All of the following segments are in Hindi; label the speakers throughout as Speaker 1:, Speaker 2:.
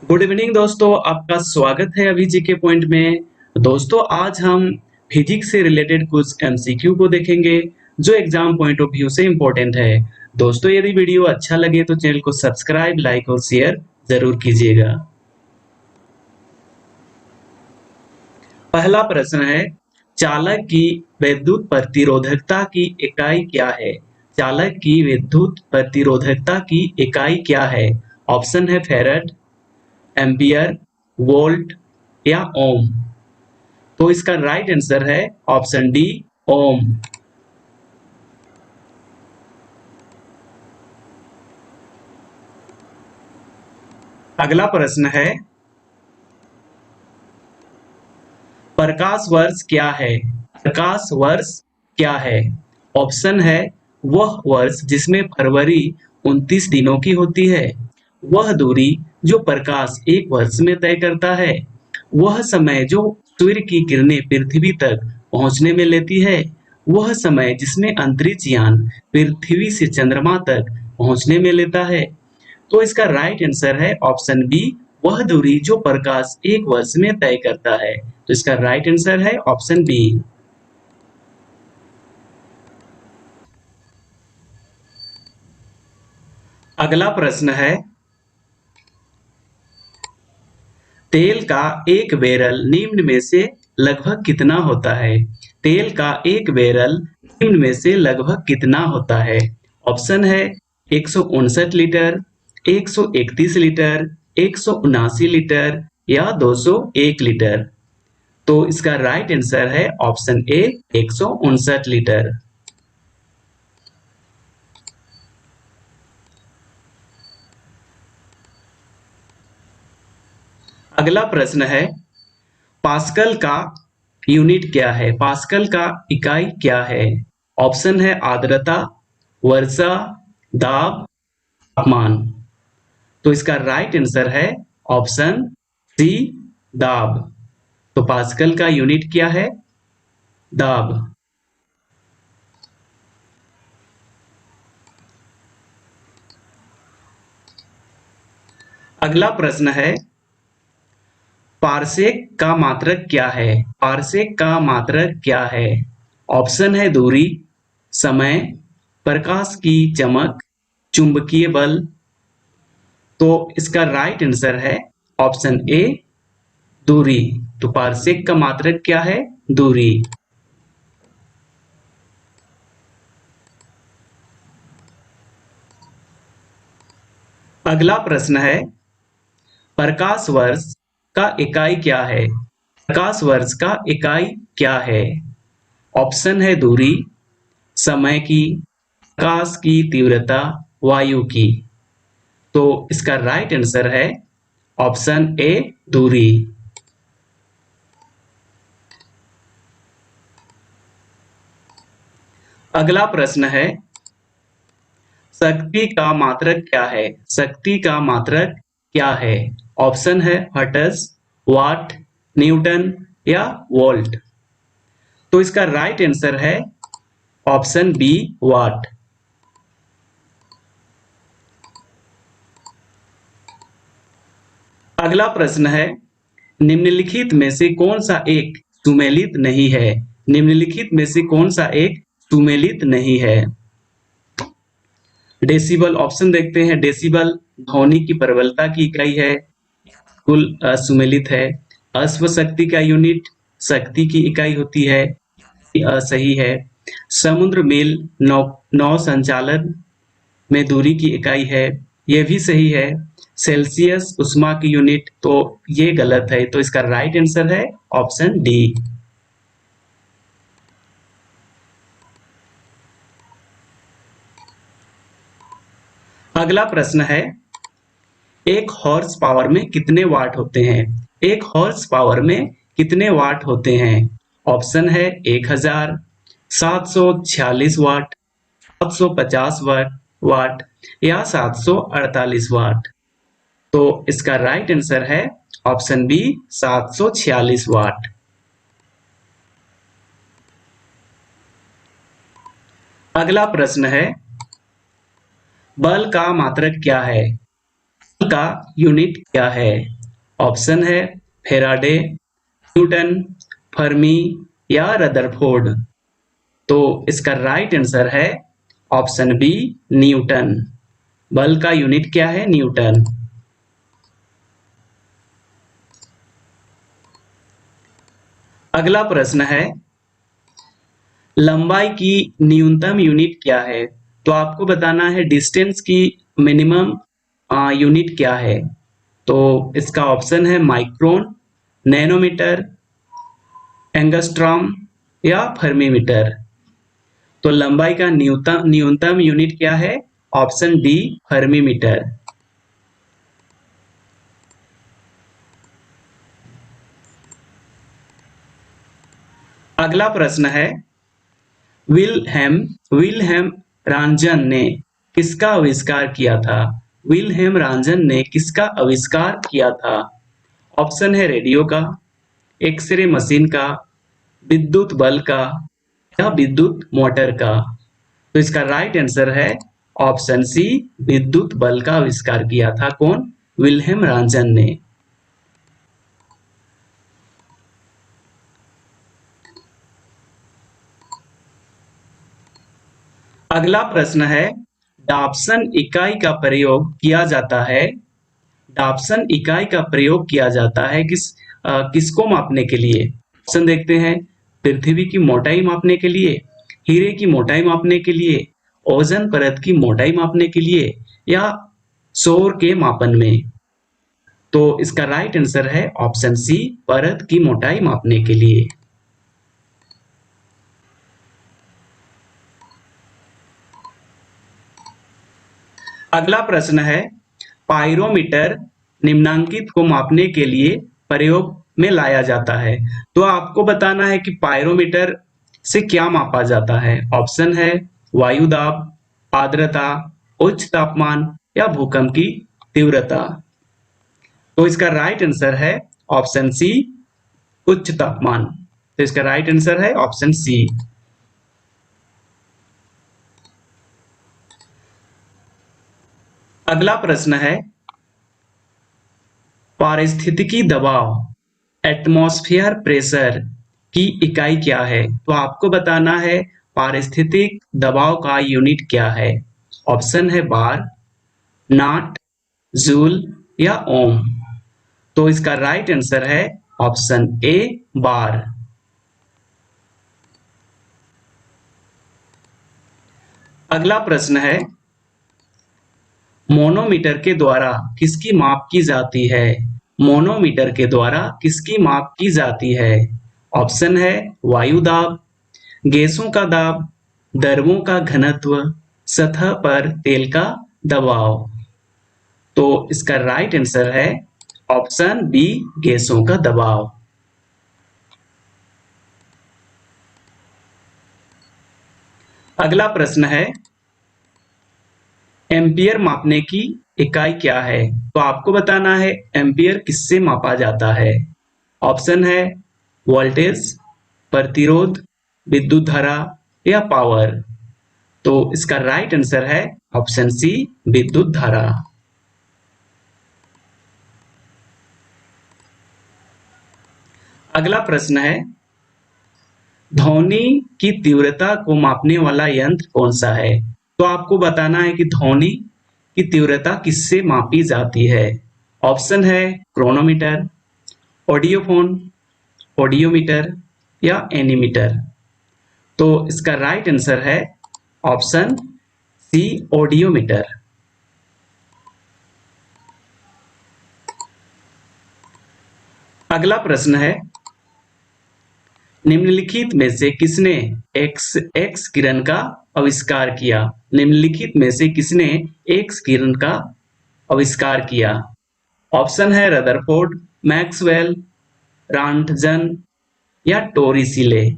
Speaker 1: गुड इवनिंग दोस्तों, आपका स्वागत है अभी जीके पॉइंट में। दोस्तों, आज हम फिजिक्स से रिलेटेड कुछ एमसीक्यू को देखेंगे जो एग्जाम पॉइंट ऑफ व्यू से इम्पोर्टेंट है। दोस्तों, यदि वीडियो अच्छा लगे तो चैनल को सब्सक्राइब, लाइक और शेयर जरूर कीजिएगा। पहला प्रश्न है, चालक की विद्युत प्रतिरोधकता की इकाई क्या है? चालक की विद्युत प्रतिरोधकता की इकाई क्या है? ऑप्शन है फैराड, एम्पियर, वोल्ट या ओम। तो इसका राइट आंसर है ऑप्शन डी, ओम। अगला प्रश्न है, प्रकाश वर्ष क्या है? प्रकाश वर्ष क्या है? ऑप्शन है वह वर्ष जिसमें फरवरी 29 दिनों की होती है, वह दूरी जो प्रकाश एक वर्ष में तय करता है, वह समय जो सूर्य की किरणें पृथ्वी तक पहुंचने में लेती है, वह समय जिसमें अंतरिक्ष यान पृथ्वी से चंद्रमा तक पहुंचने में लेता है। तो इसका राइट आंसर है ऑप्शन बी, वह दूरी जो प्रकाश एक वर्ष में तय करता है। तो इसका राइट आंसर है ऑप्शन बी। अगला प्रश्न है, तेल का एक बैरल निम्न में से लगभग कितना होता है? तेल का एक बैरल निम्न में से लगभग कितना होता है? ऑप्शन है 159 लीटर, 131 लीटर, 179 लीटर या 201 लीटर। तो इसका राइट आंसर है ऑप्शन ए, 159 लीटर। अगला प्रश्न है, पास्कल का यूनिट क्या है? पास्कल का इकाई क्या है? ऑप्शन है आर्द्रता, वर्षा, दाब, तापमान। तो इसका राइट आंसर है ऑप्शन सी, दाब। तो पास्कल का यूनिट क्या है? दाब। अगला प्रश्न है, पारसेक का मात्रक क्या है? पारसेक का मात्रक क्या है? ऑप्शन है दूरी, समय, प्रकाश की चमक, चुंबकीय बल। तो इसका राइट आंसर है ऑप्शन ए, दूरी। तो पारसेक का मात्रक क्या है? दूरी। अगला प्रश्न है, प्रकाश वर्ष का इकाई क्या है? प्रकाश वर्ष का इकाई क्या है? ऑप्शन है दूरी, समय की, प्रकाश की तीव्रता, वायु की। तो इसका राइट आंसर है ऑप्शन ए, दूरी। अगला प्रश्न है, शक्ति का मात्रक क्या है? शक्ति का मात्रक क्या है? ऑप्शन है हर्ट्ज, वाट, न्यूटन या वोल्ट। तो इसका राइट आंसर है ऑप्शन बी, वाट। अगला प्रश्न है, निम्नलिखित में से कौन सा एक सुमेलित नहीं है? निम्नलिखित में से कौन सा एक सुमेलित नहीं है? डेसिबल ऑप्शन देखते हैं। डेसिबल ध्वनि की प्रबलता की इकाई है, कुल सुमेलित है। अश्व शक्ति का यूनिट शक्ति की इकाई होती है, सही है। समुद्र मील नौ नौ संचालन में दूरी की इकाई है, यह भी सही है। सेल्सियस उष्मा की यूनिट, तो ये गलत है। तो इसका राइट आंसर है ऑप्शन डी। अगला प्रश्न है, एक हॉर्स पावर में कितने वाट होते हैं? एक हॉर्स पावर में कितने वाट होते हैं? ऑप्शन है 1000, 746 वाट, 750 वाट या 748 वाट। तो इसका राइट आंसर है ऑप्शन बी, 746 वाट। अगला प्रश्न है, बल का मात्रक क्या है? का यूनिट क्या है? ऑप्शन है फेराडे, न्यूटन, फर्मी या रदरफोर्ड। तो इसका राइट आंसर है ऑप्शन बी, न्यूटन। बल का यूनिट क्या है? न्यूटन। अगला प्रश्न है, लंबाई की न्यूनतम यूनिट क्या है? तो आपको बताना है डिस्टेंस की मिनिमम यूनिट क्या है। तो इसका ऑप्शन है माइक्रोन, नैनोमीटर, एंगस्ट्रॉम या फर्मीमीटर। तो लंबाई का न्यूनतम न्यूनतम यूनिट क्या है? Option D, फर्मीमीटर। अगला प्रश्न है, विल्हेम विल्हेम रांजन ने किसका आविष्कार किया था? विल्हेम रांजन ने किसका आविष्कार किया था? ऑप्शन है रेडियो का, एक्सरे मशीन का, विद्युत बल का या विद्युत मोटर का। तो इसका राइट आंसर है ऑप्शन सी, विद्युत बल का आविष्कार किया था। कौन? विल्हेम रांजन ने। अगला प्रश्न है, डाप्सन इकाई का प्रयोग किया जाता है डाप्सन इकाई का प्रयोग किया जाता है किसको मापने के लिए? ऑप्शन देखते हैं, पृथ्वी की मोटाई मापने के लिए, हीरे की मोटाई मापने के लिए, ओजोन परत की मोटाई मापने के लिए या सौर के मापन में। तो इसका राइट आंसर है ऑप्शन सी, परत की मोटाई मापने के लिए। अगला प्रश्न है, पायरोमीटर निम्नांकित को मापने के लिए प्रयोग में लाया जाता है। तो आपको बताना है कि पायरोमीटर से क्या मापा जाता है। ऑप्शन है वायु दाब, आर्द्रता, उच्च तापमान या भूकंप की तीव्रता। तो इसका राइट आंसर है ऑप्शन सी, उच्च तापमान। तो इसका राइट आंसर है ऑप्शन सी। अगला प्रश्न है, पारिस्थितिकी दबाव एटमॉस्फेयर प्रेशर की इकाई क्या है? तो आपको बताना है पारिस्थितिक दबाव का यूनिट क्या है। ऑप्शन है बार, नाट, जूल या ओम। तो इसका राइट आंसर है ऑप्शन ए, बार। अगला प्रश्न है, मोनोमीटर के द्वारा किसकी माप की जाती है? मोनोमीटर के द्वारा किसकी माप की जाती है? ऑप्शन है वायु दाब, गैसों का दाब, द्रवों का घनत्व, सतह पर तेल का दबाव। तो इसका राइट आंसर है ऑप्शन बी, गैसों का दबाव। अगला प्रश्न है, एम्पियर मापने की इकाई क्या है? तो आपको बताना है एम्पियर किससे मापा जाता है। ऑप्शन है वोल्टेज, प्रतिरोध, विद्युत धारा या पावर। तो इसका राइट आंसर है ऑप्शन सी, विद्युत धारा। अगला प्रश्न है, ध्वनि की तीव्रता को मापने वाला यंत्र कौन सा है? तो आपको बताना है कि ध्वनि की तीव्रता किससे मापी जाती है। ऑप्शन है क्रोनोमीटर, ऑडियोफोन, ऑडियोमीटर या एनीमीटर। तो इसका राइट आंसर है ऑप्शन सी, ऑडियोमीटर। अगला प्रश्न है, निम्नलिखित में से किसने एक्स किरण का आविष्कार किया? निम्नलिखित में से किसने एक्स किरण का आविष्कार किया? ऑप्शन है रदरफोर्ड, मैक्सवेल, रॉन्टजन या टोरिसीले।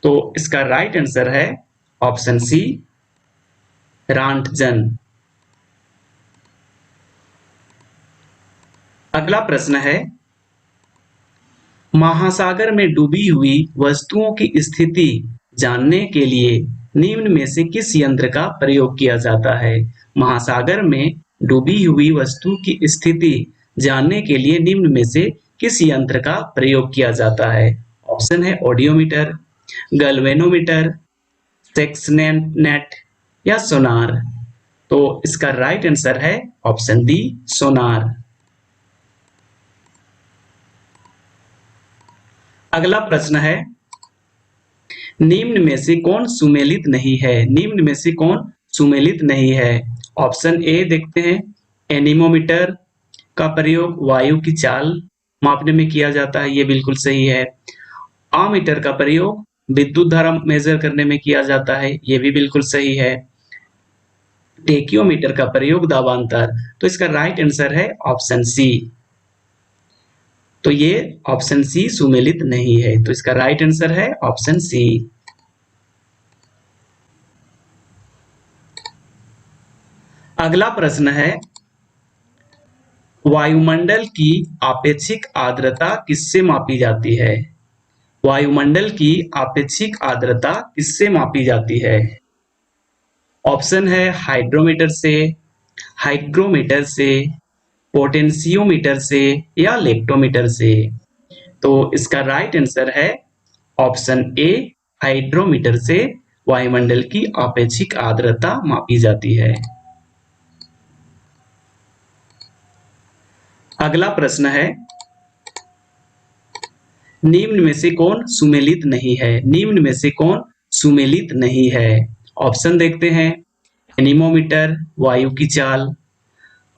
Speaker 1: तो इसका राइट आंसर है ऑप्शन सी, रॉन्टजन। अगला प्रश्न है, महासागर में डूबी हुई वस्तुओं की स्थिति जानने के लिए निम्न में से किस यंत्र का प्रयोग किया जाता है? महासागर में डूबी हुई वस्तु की स्थिति जानने के लिए निम्न में से किस यंत्र का प्रयोग किया जाता है? ऑप्शन है ऑडियोमीटर, गैल्वेनोमीटर, सेक्सनेट या सोनार। तो इसका राइट आंसर है ऑप्शन डी, सोनार। अगला प्रश्न है, निम्न में से कौन सुमेलित नहीं है? निम्न में से कौन सुमेलित नहीं है? ऑप्शन ए देखते हैं, एनीमोमीटर का प्रयोग वायु की चाल मापने में किया जाता है, ये बिल्कुल सही है। आमीटर का प्रयोग विद्युत धारा मेजर करने में किया जाता है, ये भी बिल्कुल सही है। टेकियोमीटर का प्रयोग दाबांतर, तो इसका राइट आंसर है ऑप्शन सी। तो ये ऑप्शन सी सुमेलित नहीं है, तो इसका राइट आंसर है ऑप्शन सी। अगला प्रश्न है, वायुमंडल की आपेक्षिक आर्द्रता किससे मापी जाती है? वायुमंडल की आपेक्षिक आर्द्रता किससे मापी जाती है? ऑप्शन है हाइड्रोमीटर से, हाइग्रोमीटर से, पोटेंशियोमीटर से या लेक्टोमीटर से। तो इसका राइट आंसर है ऑप्शन ए, हाइड्रोमीटर से वायुमंडल की आपेक्षिक आर्द्रता मापी जाती है। अगला प्रश्न है, निम्न में से कौन सुमेलित नहीं है? निम्न में से कौन सुमेलित नहीं है? ऑप्शन देखते हैं, एनीमोमीटर वायु की चाल,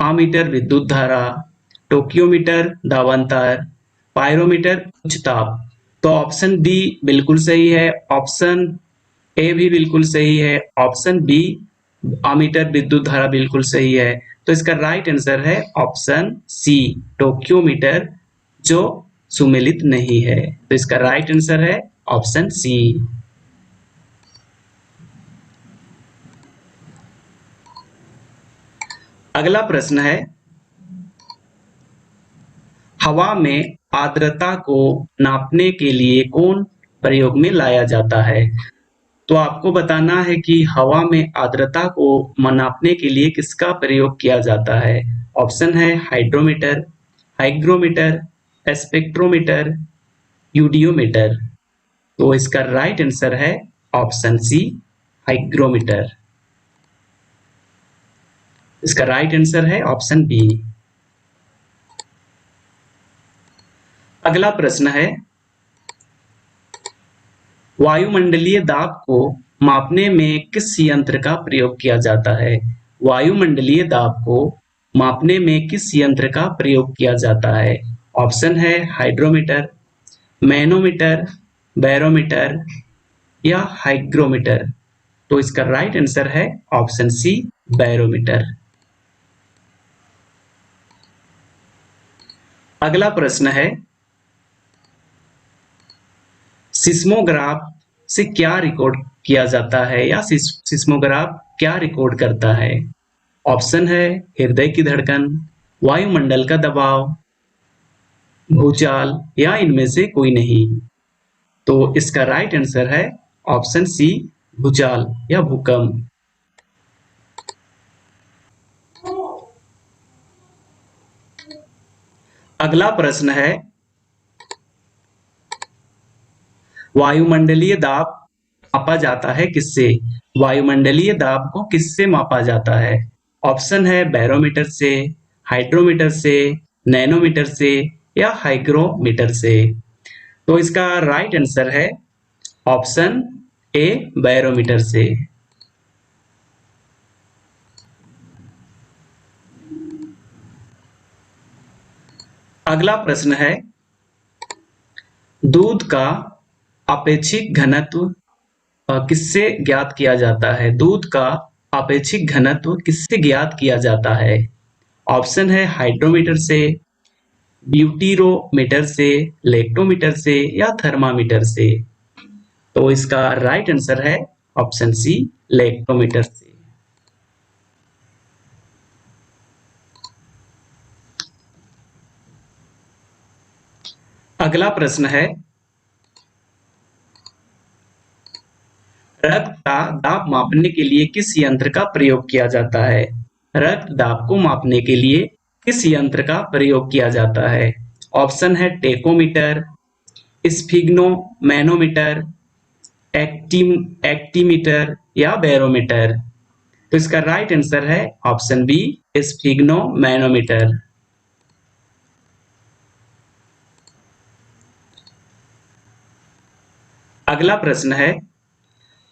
Speaker 1: आमीटर विद्युत धारा, टोक्योमीटर दाबांतर, पायरोमीटर उच्च ताप। तो ऑप्शन डी बिल्कुल सही है, ऑप्शन ए भी बिल्कुल सही है, ऑप्शन बी आमीटर विद्युत धारा बिल्कुल सही है। तो इसका राइट आंसर है ऑप्शन सी, टोक्योमीटर, जो सुमेलित नहीं है। तो इसका राइट आंसर है ऑप्शन सी। अगला प्रश्न है, हवा में आर्द्रता को नापने के लिए कौन प्रयोग में लाया जाता है? तो आपको बताना है कि हवा में आर्द्रता को नापने के लिए किसका प्रयोग किया जाता है। ऑप्शन है हाइड्रोमीटर, हाइग्रोमीटर, स्पेक्ट्रोमीटर, यूडियोमीटर। तो इसका राइट आंसर है ऑप्शन सी, हाइग्रोमीटर। इसका राइट आंसर है ऑप्शन बी। अगला प्रश्न है, वायुमंडलीय दाब को मापने में किस यंत्र का प्रयोग किया जाता है? वायुमंडलीय दाब को मापने में किस यंत्र का प्रयोग किया जाता है? ऑप्शन है हाइड्रोमीटर, मैनोमीटर, बैरोमीटर या हाइग्रोमीटर। तो इसका राइट आंसर है ऑप्शन सी, बैरोमीटर। अगला प्रश्न है, सिस्मोग्राफ से क्या रिकॉर्ड किया जाता है या सिस्मोग्राफ क्या रिकॉर्ड करता है? ऑप्शन है हृदय की धड़कन, वायुमंडल का दबाव, भूचाल या इनमें से कोई नहीं। तो इसका राइट आंसर है ऑप्शन सी, भूचाल या भूकंप। अगला प्रश्न है, वायुमंडलीय दाब मापा जाता है किससे? वायुमंडलीय दाब को किससे मापा जाता है? ऑप्शन है बैरोमीटर से, हाइड्रोमीटर से, नैनोमीटर से या हाइग्रोमीटर से। तो इसका राइट आंसर है ऑप्शन ए, बैरोमीटर से। अगला प्रश्न है, दूध का अपेक्षिक घनत्व किससे ज्ञात किया जाता है? दूध का अपेक्षिक घनत्व किससे ज्ञात किया जाता है? ऑप्शन है हाइड्रोमीटर से, ब्यूटीरोमीटर से, लेक्टोमीटर से या थर्मामीटर से। तो इसका राइट आंसर है ऑप्शन सी, लेक्टोमीटर से। अगला प्रश्न है, रक्त का दाब मापने के लिए किस यंत्र का प्रयोग किया जाता है? रक्त दाब को मापने के लिए किस यंत्र का प्रयोग किया जाता है? ऑप्शन है टेकोमीटर, स्फिग्नोमैनोमीटर, एक्टीमीटर या बैरोमीटर। तो इसका राइट आंसर है ऑप्शन बी, स्फिग्नोमैनोमीटर। अगला प्रश्न है,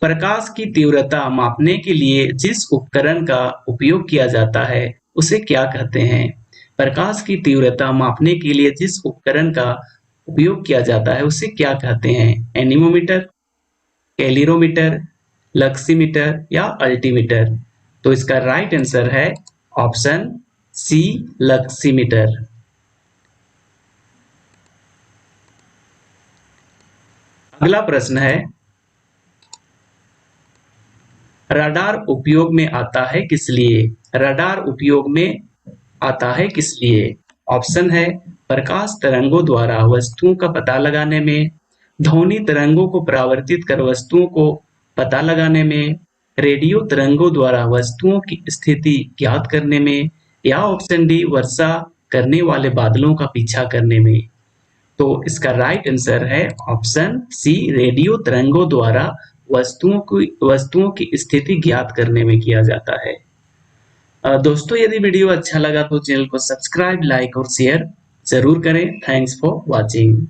Speaker 1: प्रकाश की तीव्रता मापने के लिए जिस उपकरण का उपयोग किया जाता है उसे क्या कहते हैं? प्रकाश की तीव्रता मापने के लिए जिस उपकरण का उपयोग किया जाता है उसे क्या कहते हैं? एनीमोमीटर, कैलिरोमीटर, लक्सीमीटर या अल्टीमीटर। तो इसका राइट आंसर है ऑप्शन सी, लक्सीमीटर। अगला प्रश्न है, रडार उपयोग में आता है किस लिए? रडार उपयोग में आता है किस लिए? ऑप्शन है प्रकाश तरंगों द्वारा वस्तुओं का पता लगाने में, ध्वनि तरंगों को परावर्तित कर वस्तुओं को पता लगाने में, रेडियो तरंगों द्वारा वस्तुओं की स्थिति ज्ञात करने में, या ऑप्शन डी वर्षा करने वाले बादलों का पीछा करने में। तो इसका राइट आंसर है ऑप्शन सी, रेडियो तरंगों द्वारा वस्तुओं की स्थिति ज्ञात करने में किया जाता है। दोस्तों यदि वीडियो अच्छा लगा तो चैनल को सब्सक्राइब, लाइक और शेयर जरूर करें। Thanks for watching.